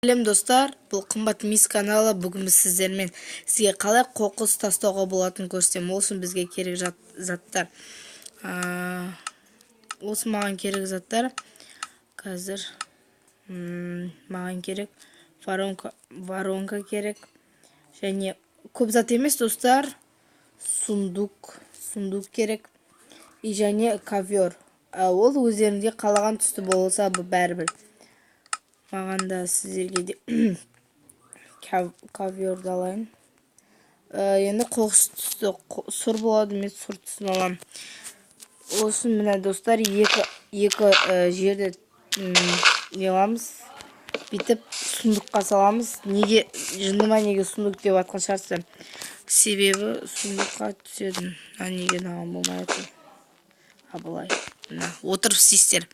Сәлем достар, бұл қымбат мис каналы. Бүгін біз сіздермен сізге қалай қоқыс тастауға болатынын көрсетемін. Ол үшін бізге керек заттар. Осы маған керек заттар. Қазір маған керек воронка керек. Және көп зат емес достар. Сундук керек. Және ковер. Ол өздеріңізге қалаған түсті болса бәрібір. Маған да сіздерге де коверді алайын. Енді қоқыс түсті сұр болады, мен сұр түсін алам. Осын мына достар, екі жерде не аламыз, бүйтіп сундукқа саламыз. Неге жындыма неге сундук деп атқан шығарсыздар. Себебі сундукқа түседі. Неге нағым болмай отыр. Былай. Отырып істейсіздер.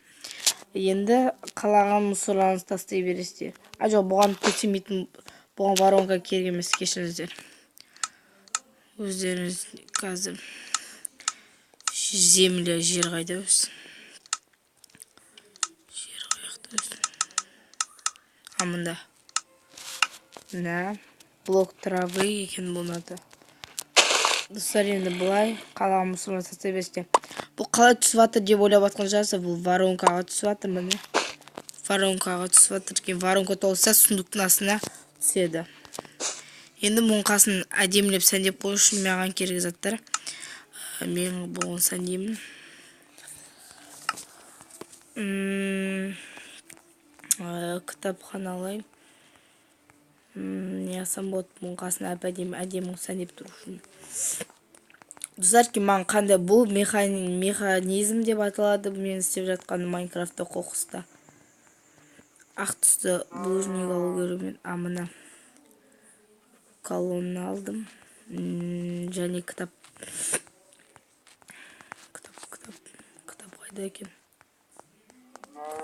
Енді қалаған мұсырларыңызды тастай бересіздер. Жоқ, бұған төсемейтін, бұған воронка керек емес, кешіріңіздер. Өздеріңіз қазір земля жер қайда өз? Жер қаяқта өз? Мында. Мына блок травы екен бұнады. Достар, енді бұлай қалаған мұсырларыңызды тастай бересіздер. Бұл қалай түсіп жатыр деп ойлап атқан жарса, бұл воронкаға түсіп жатыр, міне. Воронкаға түсіп жатыр. Воронка толса сундуктың астына түседі. Енді мұның қасын әдемілеп сәндеп қою үшін маған керек заттар. Мен бұған сәндеймін. Кітапхана алайын. Не асам болады мұның қасын әдемі сәндеп тұру үшін. Достар, маған қандай бұл механизм деп аталады. Мен істеп жатқаны Майнкрафтта қоқыста. Ақ түсті булыжник алу керек. Мына колонна алдым. Және кітап қайда екен?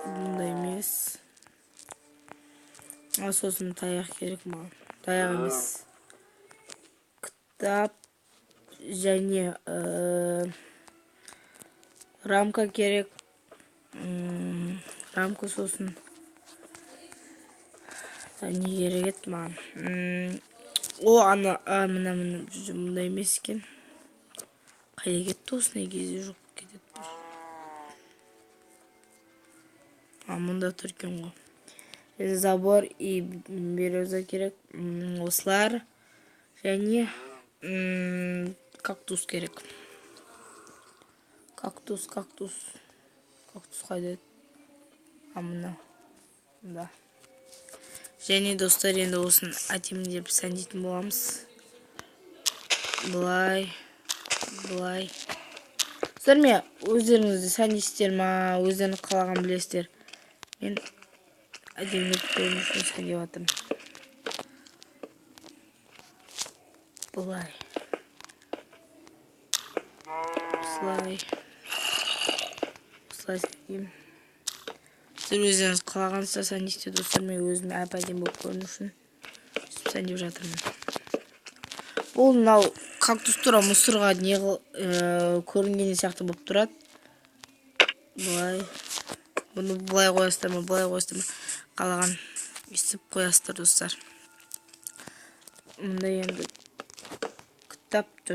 Бұндай емес. Сосын таяқ керек маған. Таяқ емес. Кітап және рамка керек. Рамка сосын не керек еді маған. Мына мұндай емес екен. Қайда кетті осындай кезде жоқ кетеді. Мұнда тұр екен ғой. Забор и береза керек. Осылар және кактус керек. Кактус қайда еді? Мына. Да. Және достар, енді осын әдемілеп сәндейтін боламыз. Былай. Достар, мен өздеріңізді сәндейсіздер ма, өздеріңіз қалаған білесіздер. Мен әдемілеп көріну үшін сәндеп жатырмын. Былай. Осылай сәндеймін. Сіздер өздеріңіз қалағансыздар сәндейсіздер достар, мен өзім әп-әдемі болып көріну үшін сәндеп жатырмын. Бұл мынау кактус тұра мұсырға көрінгені сияқты болып тұрады. Бұлай. Бұны бұлай қоясыздар ма, қалаған естіп қоясыздар достар. Мұнда енді кітапты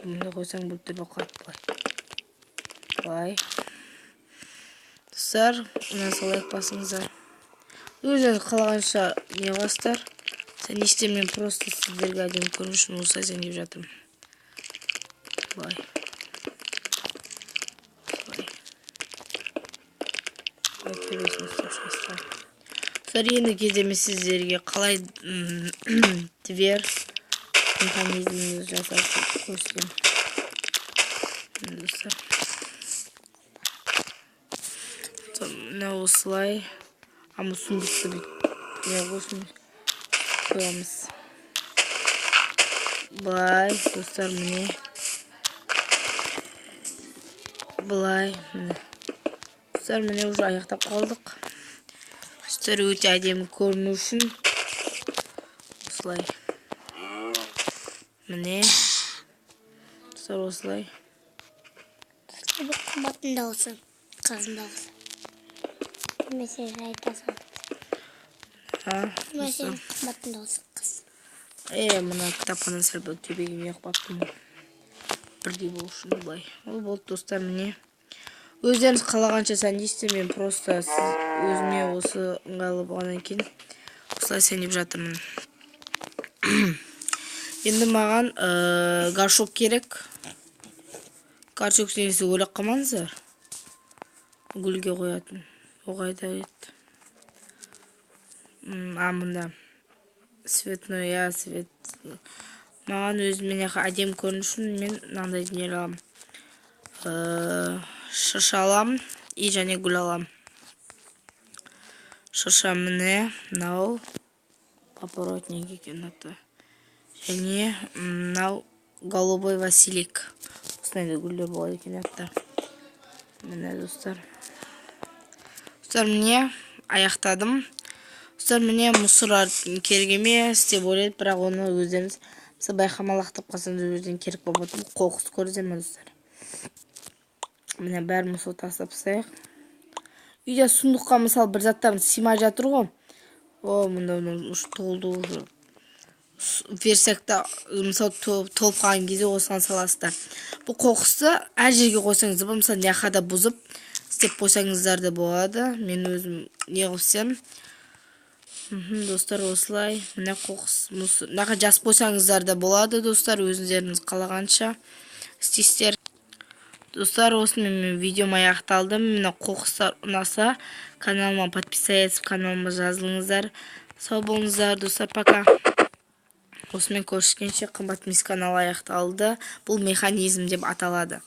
мұнда қойсаң бұл түрде қалады. Бұлай. Достар, мұна солайық басыңыздар. Өздеріңіз қалағанша не қыласыздар. Сәндейсіздер, мен просто сіздерге әдемі көріну үшін осылай сәндеп жатырмын. Бұлай. Достар, енді кеземе сіздерге қалай дверь механизмді жасап көрсетемін. Достар. Мына осылай. Сундукты қоямыз. Былай, достар, міне. Былай, міне. Достар, міне уже аяқтап қалдық. Достар, өте әдемі көріну үшін осылай. Міне. Достар, осылай. Достар, бұл қымбатын да olsun. Қазында olsun. Mesela айтасың. Мәселен қымбаттың дауысы қыз. Мына кітапхана сәл бір төбегіне неғып баптым. Бірдей болу үшін былай. Ол болды достар, міне. Өздеріңіз қалағанша сәндейсіздер, мен просто өзіме осы ыңғайлы болғаннан кейін осылай сәндеп жатырмын. Енді маған горшок керек. Горшок сенесі ойлап қалмаңыздар. Гүлге қоятын. Оғайда ет. Мында. Светной, свет. Маған өзіме әдем көріну үшін мен мынандай дүние аламын. Шырша алам и және гүл алам. Шырша міне, мынау папоротник екен аты. Және мынау голубой василик. Осындай да гүлдер болады екен аты. Міне достар. Достар, міне аяқтадым. Достар, міне мұсыр керек емес деп ойлайды, бірақ оны өздеріңіз байқамалақтап қалсаңыз өздерің керек болып отыр. Қоқыс көрдіңіздер ме достар? Міне бәрін мұсыр тастап тастайық. Үйде сундыққа мысалы бір заттарым сыймай жатыр ғой. Мында толды уже. Версекте мысалы толып қалған кезде осыған саласыздар. Бұл қоқысты әр жерге қойсаңыз, мысалы неқада бұзып істеп қойсаңыздар да болады. Мен өзім неғылсам. Достар, осылай. Міне қоқыс, неқа жас қойсаңыздар да болады, достар. Өзіңіздеріңіз қалағанша істейсіздер. Достар, осымен мен видеом аяқталды. Міне қоқыстар ұнаса, каналыма подписывайтесь, каналыма жазылыңыздар. Сау болыңыздар, достар, пока. Осымен көріскенше қымбат мис каналы аяқталды. Бұл механизм деп аталады.